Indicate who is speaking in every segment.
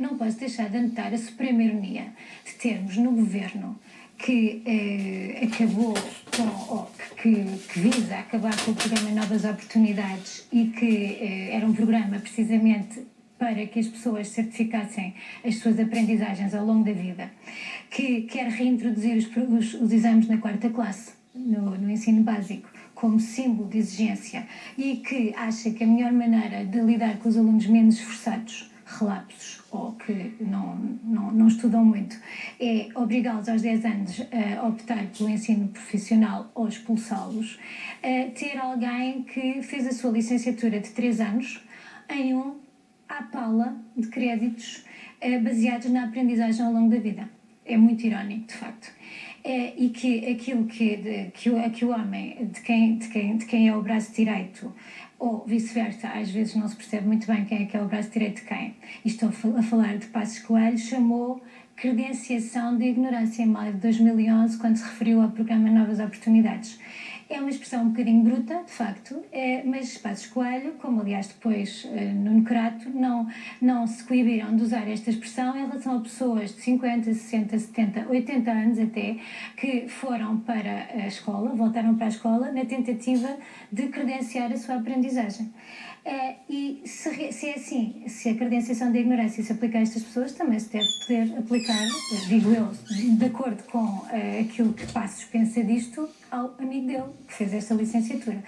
Speaker 1: não posso deixar de anotar a suprema ironia de termos no governo que acabou que visa acabar com o programa Novas Oportunidades e que era um programa precisamente para que as pessoas certificassem as suas aprendizagens ao longo da vida, que quer reintroduzir os exames na 4ª classe, no ensino básico, como símbolo de exigência, e que acha que a melhor maneira de lidar com os alunos menos esforçados, relapsos ou que não estudam muito, é obrigá-los aos 10 anos a optar pelo ensino profissional ou expulsá-los, ter alguém que fez a sua licenciatura de 3 anos em à pala de créditos baseados na aprendizagem ao longo da vida. É muito irónico, de facto. E que aquilo que o homem, de quem é o braço direito, ou vice-versa, às vezes não se percebe muito bem quem é que é o braço direito de quem, e estou a falar de Passos Coelho, chamou credenciação de ignorância em maio de 2011, quando se referiu ao programa Novas Oportunidades. É uma expressão um bocadinho bruta, de facto, mas Passos Coelho, como aliás depois Nuno Crato, não se coibiram de usar esta expressão em relação a pessoas de 50, 60, 70, 80 anos até, que foram para a escola, voltaram para a escola, na tentativa de credenciar a sua aprendizagem. E se é assim, se a credenciação da ignorância se aplica a estas pessoas, também se deve poder aplicar, digo eu, de acordo com aquilo que Passos pensa disto, ao amigo dele, que fez esta licenciatura.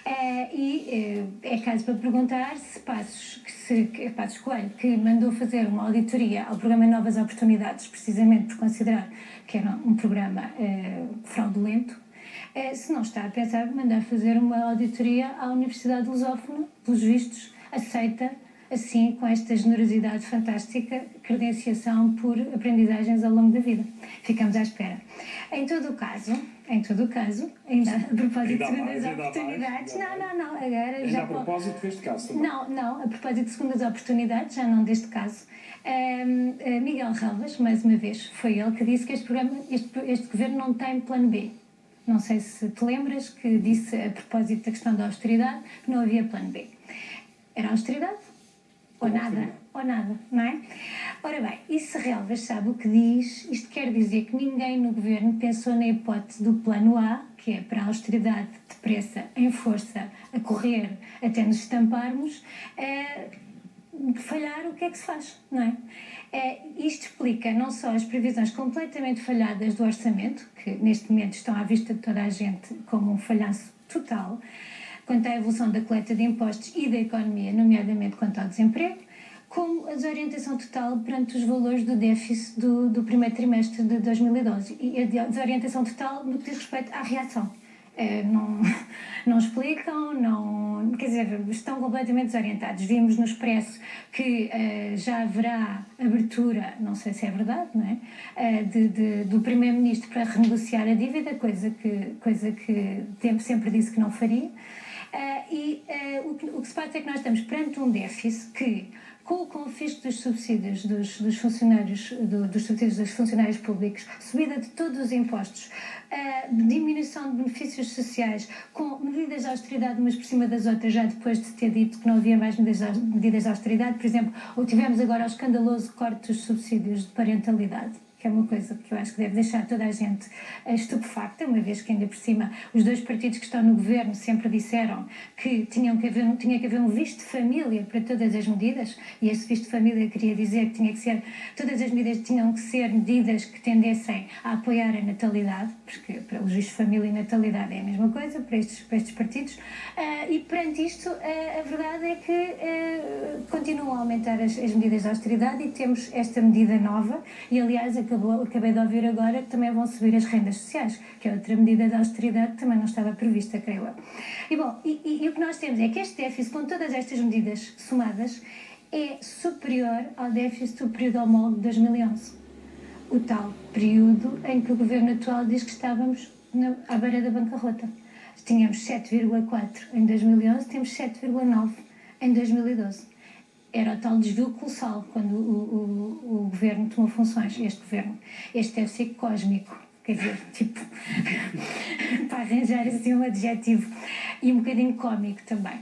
Speaker 1: É caso para perguntar se Passos Coelho, que mandou fazer uma auditoria ao programa Novas Oportunidades, precisamente por considerar que era um programa fraudulento, se não está a pensar em mandar fazer uma auditoria à Universidade Lusófona, pelos vistos, aceita, assim, com esta generosidade fantástica, credenciação por aprendizagens ao longo da vida. Ficamos à espera. Em todo o caso, ainda a propósito de segundas oportunidades... Não, agora
Speaker 2: ainda
Speaker 1: já...
Speaker 2: a propósito deste caso também.
Speaker 1: Não, a propósito de segundas oportunidades, já não deste caso, Miguel Relvas, mais uma vez, foi ele que disse que este governo não tem plano B. Não sei se te lembras que disse, a propósito da questão da austeridade, que não havia plano B. Era austeridade? Ou nada, não é? Ora bem, e se Relvas sabe o que diz, isto quer dizer que ninguém no governo pensou na hipótese do plano A, que é para a austeridade depressa, em força, a correr até nos estamparmos, falhar, o que é que se faz, não é? Isto explica não só as previsões completamente falhadas do orçamento, que neste momento estão à vista de toda a gente como um falhanço total, quanto à evolução da coleta de impostos e da economia, nomeadamente quanto ao desemprego, como a desorientação total perante os valores do déficit do primeiro trimestre de 2012 e a desorientação total no que diz respeito à reação. Não explicam, quer dizer, estão completamente desorientados. Vimos no Expresso que já haverá abertura, não sei se é verdade, não é? Do Primeiro-Ministro para renegociar a dívida, coisa que sempre disse que não faria. O que se passa é que nós estamos perante um déficit que, com o confisco dos subsídios dos funcionários, dos subsídios dos funcionários públicos, subida de todos os impostos, diminuição de benefícios sociais, com medidas de austeridade umas por cima das outras, já depois de ter dito que não havia mais medidas de austeridade, por exemplo, tivemos agora o escandaloso corte dos subsídios de parentalidade, que é uma coisa que eu acho que deve deixar toda a gente estupefacta, uma vez que ainda por cima os dois partidos que estão no governo sempre disseram que tinha que haver um visto de família para todas as medidas, e esse visto de família queria dizer que todas as medidas tinham que ser medidas que tendessem a apoiar a natalidade, porque para os vistos de família e natalidade é a mesma coisa para estes partidos, e perante isto a verdade é que continuam a aumentar as medidas de austeridade e temos esta medida nova, e aliás acabei de ouvir agora que também vão subir as rendas sociais, que é outra medida de austeridade que também não estava prevista, creio eu. E o que nós temos é que este déficit, com todas estas medidas somadas, é superior ao déficit do período homólogo de 2011. O tal período em que o governo atual diz que estávamos à beira da bancarrota. Tínhamos 7,4 em 2011, temos 7,9 em 2012. Era o tal desvio colossal quando o governo tomou funções, este governo. Este deve ser cósmico, quer dizer, tipo, para arranjar assim um adjetivo, e um bocadinho cómico também.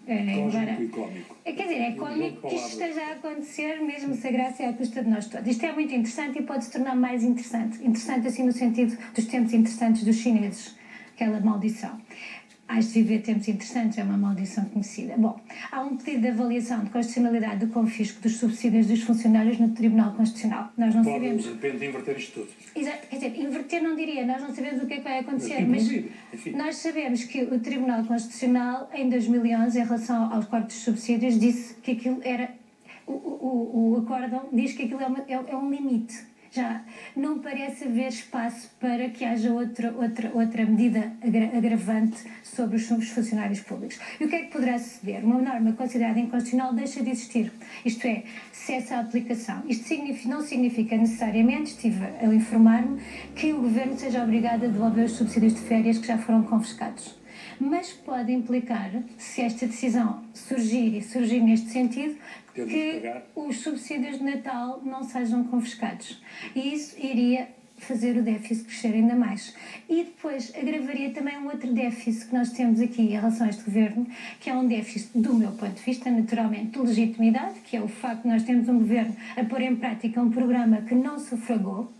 Speaker 2: Cósmico e cómico.
Speaker 1: Quer dizer, é cómico que isto esteja a acontecer, mesmo se a graça é à custa de nós todos. Isto é muito interessante e pode se tornar mais interessante. Interessante assim no sentido dos tempos interessantes dos chineses, aquela maldição. Hás de viver tempos interessantes, é uma maldição conhecida. Bom, há um pedido de avaliação de constitucionalidade do confisco dos subsídios dos funcionários no Tribunal Constitucional. Nós não sabemos...
Speaker 2: Pode, de repente, inverter isto tudo.
Speaker 1: Exato, quer dizer, inverter não diria, nós não sabemos o que é que vai acontecer,
Speaker 2: mas
Speaker 1: nós sabemos que o Tribunal Constitucional, em 2011, em relação aos cortes de subsídios, disse que aquilo era... O acórdão diz que aquilo é um limite. Já não parece haver espaço para que haja outra medida agravante sobre os funcionários públicos. E o que é que poderá suceder? Uma norma considerada inconstitucional deixa de existir. Isto é, cessa a aplicação. Isto não significa necessariamente, estive a informar-me, que o Governo seja obrigado a devolver os subsídios de férias que já foram confiscados. Mas pode implicar, se esta decisão surgir neste sentido, que os subsídios de Natal não sejam confiscados. E isso iria fazer o déficit crescer ainda mais. E depois agravaria também um outro déficit que nós temos aqui em relação a este governo, que é um déficit, do meu ponto de vista, naturalmente, de legitimidade, que é o facto de nós termos um governo a pôr em prática um programa que não sufragou,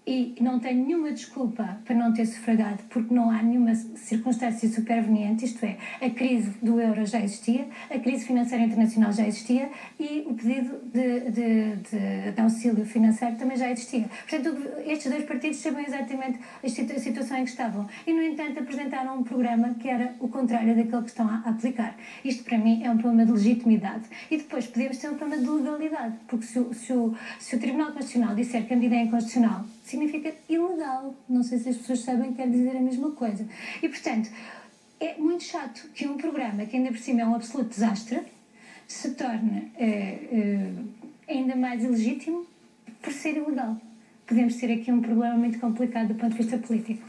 Speaker 1: e não tem nenhuma desculpa para não ter sufragado, porque não há nenhuma circunstância superveniente, isto é, a crise do euro já existia, a crise financeira internacional já existia e o pedido de auxílio financeiro também já existia. Portanto, estes dois partidos sabiam exatamente a situação em que estavam e, no entanto, apresentaram um programa que era o contrário daquele que estão a aplicar. Isto, para mim, é um problema de legitimidade. E depois podemos ter um problema de legalidade, porque se o Tribunal Constitucional disser que a medida é inconstitucional, significa ilegal. Não sei se as pessoas sabem que quer dizer a mesma coisa. E, portanto, é muito chato que um programa que ainda por cima é um absoluto desastre se torne ainda mais ilegítimo por ser ilegal. Podemos ter aqui um problema muito complicado do ponto de vista político.